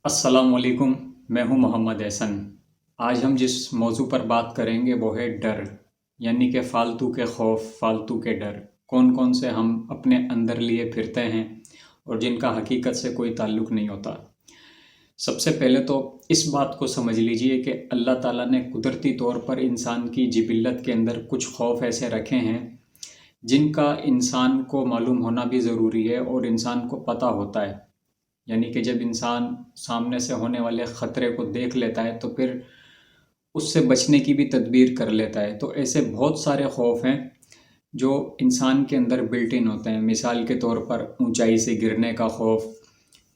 अस्सलाम वालेकुम। मैं हूं मोहम्मद एहसन। आज हम जिस मौजू पर बात करेंगे वो है डर, यानी कि फ़ालतू के खौफ, फ़ालतू के डर कौन कौन से हम अपने अंदर लिए फिरते हैं और जिनका हकीकत से कोई ताल्लुक़ नहीं होता। सबसे पहले तो इस बात को समझ लीजिए कि अल्लाह ताला ने कुदरती तौर पर इंसान की जिबिल्लत के अंदर कुछ खौफ ऐसे रखे हैं जिनका इंसान को मालूम होना भी ज़रूरी है और इंसान को पता होता है। यानी कि जब इंसान सामने से होने वाले ख़तरे को देख लेता है तो फिर उससे बचने की भी तदबीर कर लेता है। तो ऐसे बहुत सारे खौफ हैं जो इंसान के अंदर बिल्ट इन होते हैं। मिसाल के तौर पर ऊंचाई से गिरने का खौफ,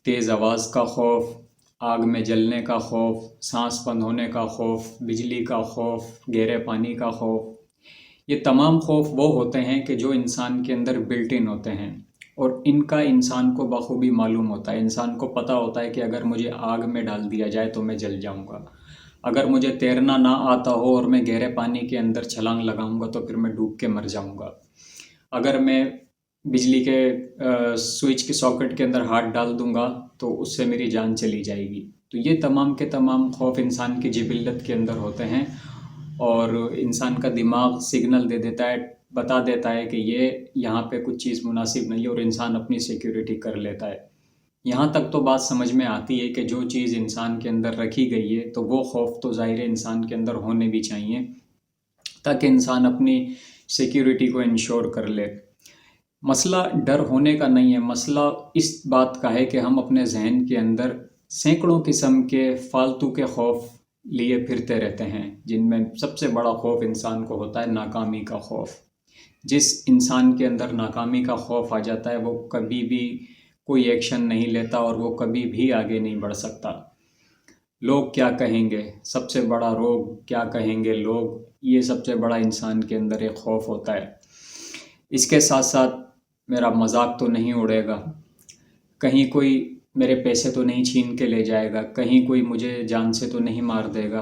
तेज़ आवाज़ का खौफ, आग में जलने का खौफ, सांस बंद होने का खौफ, बिजली का खौफ, गहरे पानी का खौफ। ये तमाम खौफ वो होते हैं कि जो इंसान के अंदर बिल्ट इन होते हैं और इनका इंसान को बखूबी मालूम होता है। इंसान को पता होता है कि अगर मुझे आग में डाल दिया जाए तो मैं जल जाऊंगा। अगर मुझे तैरना ना आता हो और मैं गहरे पानी के अंदर छलांग लगाऊंगा तो फिर मैं डूब के मर जाऊंगा। अगर मैं बिजली के स्विच के सॉकेट के अंदर हाथ डाल दूंगा तो उससे मेरी जान चली जाएगी। तो ये तमाम के तमाम खौफ इंसान की जिबिल्लत के अंदर होते हैं और इंसान का दिमाग सिग्नल दे देता है, बता देता है कि ये यहाँ पे कुछ चीज़ मुनासिब नहीं है और इंसान अपनी सिक्योरिटी कर लेता है। यहाँ तक तो बात समझ में आती है कि जो चीज़ इंसान के अंदर रखी गई है तो वो खौफ तो ज़ाहिर है इंसान के अंदर होने भी चाहिए ताकि इंसान अपनी सिक्योरिटी को इंश्योर कर ले। मसला डर होने का नहीं है, मसला इस बात का है कि हम अपने जहन के अंदर सैकड़ों किस्म के फालतू के खौफ लिए फिरते रहते हैं, जिनमें सबसे बड़ा खौफ इंसान को होता है नाकामी का खौफ। जिस इंसान के अंदर नाकामी का खौफ आ जाता है वो कभी भी कोई एक्शन नहीं लेता और वो कभी भी आगे नहीं बढ़ सकता। लोग क्या कहेंगे, सबसे बड़ा रोग क्या कहेंगे लोग, ये सबसे बड़ा इंसान के अंदर एक खौफ होता है। इसके साथ साथ मेरा मजाक तो नहीं उड़ेगा, कहीं कोई मेरे पैसे तो नहीं छीन के ले जाएगा, कहीं कोई मुझे जान से तो नहीं मार देगा,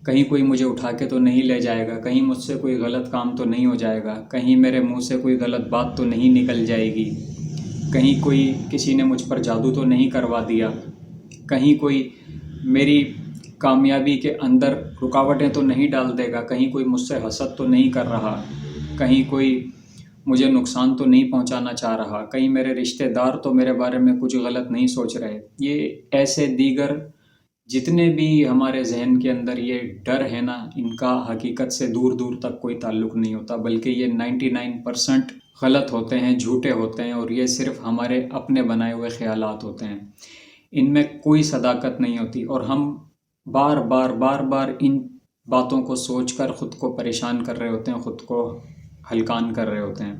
कहीं कोई मुझे उठा के तो नहीं ले जाएगा, कहीं मुझसे कोई गलत काम तो नहीं हो जाएगा, कहीं मेरे मुंह से कोई गलत बात तो नहीं निकल जाएगी, कहीं कोई किसी ने मुझ पर जादू तो नहीं करवा दिया, कहीं कोई मेरी कामयाबी के अंदर रुकावटें तो नहीं डाल देगा, कहीं कोई मुझसे हसद तो नहीं कर रहा, कहीं कोई मुझे नुकसान तो नहीं पहुंचाना चाह रहा, कहीं मेरे रिश्तेदार तो मेरे बारे में कुछ गलत नहीं सोच रहे। ये ऐसे दीगर जितने भी हमारे जहन के अंदर ये डर है ना, इनका हकीकत से दूर दूर तक कोई ताल्लुक़ नहीं होता, बल्कि ये 99% गलत होते हैं, झूठे होते हैं और ये सिर्फ हमारे अपने बनाए हुए ख्यालात होते हैं। इनमें कोई सदाकत नहीं होती और हम बार बार इन बातों को सोचकर ख़ुद को परेशान कर रहे होते हैं, ख़ुद को हलकान कर रहे होते हैं।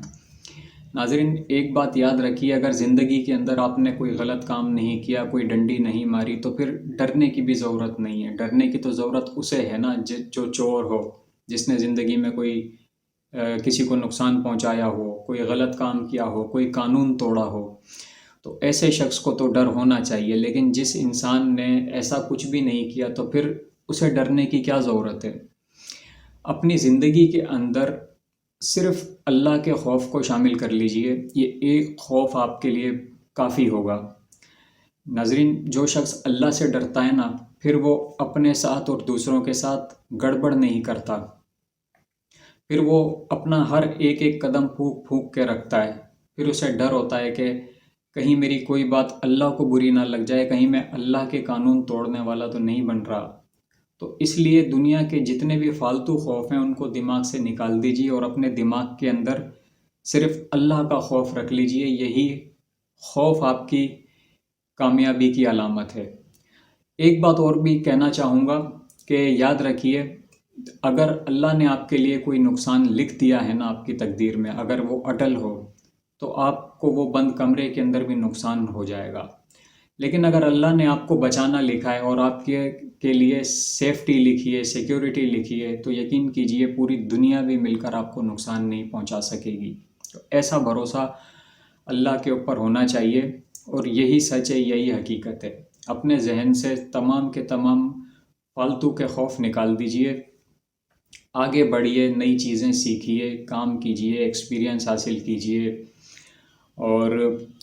नाज़रीन, एक बात याद रखिए, अगर ज़िंदगी के अंदर आपने कोई गलत काम नहीं किया, कोई डंडी नहीं मारी, तो फिर डरने की भी ज़रूरत नहीं है। डरने की तो ज़रूरत उसे है ना जो चोर हो, जिसने ज़िंदगी में कोई किसी को नुकसान पहुंचाया हो, कोई गलत काम किया हो, कोई कानून तोड़ा हो, तो ऐसे शख्स को तो डर होना चाहिए। लेकिन जिस इंसान ने ऐसा कुछ भी नहीं किया तो फिर उसे डरने की क्या ज़रूरत है। अपनी ज़िंदगी के अंदर सिर्फ अल्लाह के खौफ को शामिल कर लीजिए, ये एक खौफ आपके लिए काफ़ी होगा। नाज़रीन, जो शख्स अल्लाह से डरता है ना, फिर वो अपने साथ और दूसरों के साथ गड़बड़ नहीं करता, फिर वो अपना हर एक एक कदम फूंक फूंक के रखता है। फिर उसे डर होता है कि कहीं मेरी कोई बात अल्लाह को बुरी ना लग जाए, कहीं मैं अल्लाह के कानून तोड़ने वाला तो नहीं बन रहा। तो इसलिए दुनिया के जितने भी फालतू खौफ हैं उनको दिमाग से निकाल दीजिए और अपने दिमाग के अंदर सिर्फ अल्लाह का खौफ रख लीजिए। यही खौफ आपकी कामयाबी की अलामत है। एक बात और भी कहना चाहूँगा कि याद रखिए, अगर अल्लाह ने आपके लिए कोई नुकसान लिख दिया है ना आपकी तकदीर में, अगर वो अटल हो तो आपको वो बंद कमरे के अंदर भी नुकसान हो जाएगा। लेकिन अगर अल्लाह ने आपको बचाना लिखा है और आपके के लिए सेफ्टी लिखी है, सिक्योरिटी लिखी है, तो यकीन कीजिए पूरी दुनिया भी मिलकर आपको नुकसान नहीं पहुंचा सकेगी। तो ऐसा भरोसा अल्लाह के ऊपर होना चाहिए और यही सच है, यही हकीकत है। अपने जहन से तमाम के तमाम फालतू के खौफ निकाल दीजिए, आगे बढ़िए, नई चीज़ें सीखिए, काम कीजिए, एक्सपीरियंस हासिल कीजिए और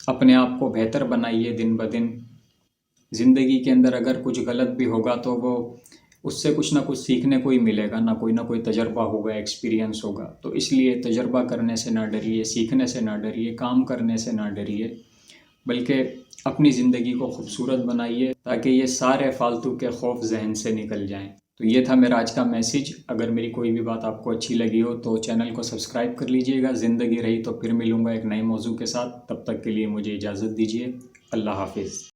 अपने आप को बेहतर बनाइए दिन ब दिन। زندگی کے اندر اگر کچھ غلط بھی ہوگا تو وہ اس سے کچھ نہ کچھ سیکھنے کو ہی ملے گا، نہ کوئی تجربہ ہوگا، ایکسپیرینس ہوگا۔ تو اس لیے تجربہ کرنے سے نہ ڈریے، سیکھنے سے نہ ڈریے، کام کرنے سے نہ ڈریے، بلکہ اپنی زندگی کو خوبصورت بنائیے تاکہ یہ سارے فالتو کے خوف ذہن سے نکل جائیں۔ تو یہ تھا میرا آج کا میسیج۔ اگر میری کوئی بھی بات آپ کو اچھی لگی ہو تو چینل کو سبسکرائب کر لیجئے گا۔ زندگی رہی تو پھر ملوں گا ایک نئے موضوع کے ساتھ، تب تک کے لیے مجھے اجازت دیجیے۔ اللہ حافظ۔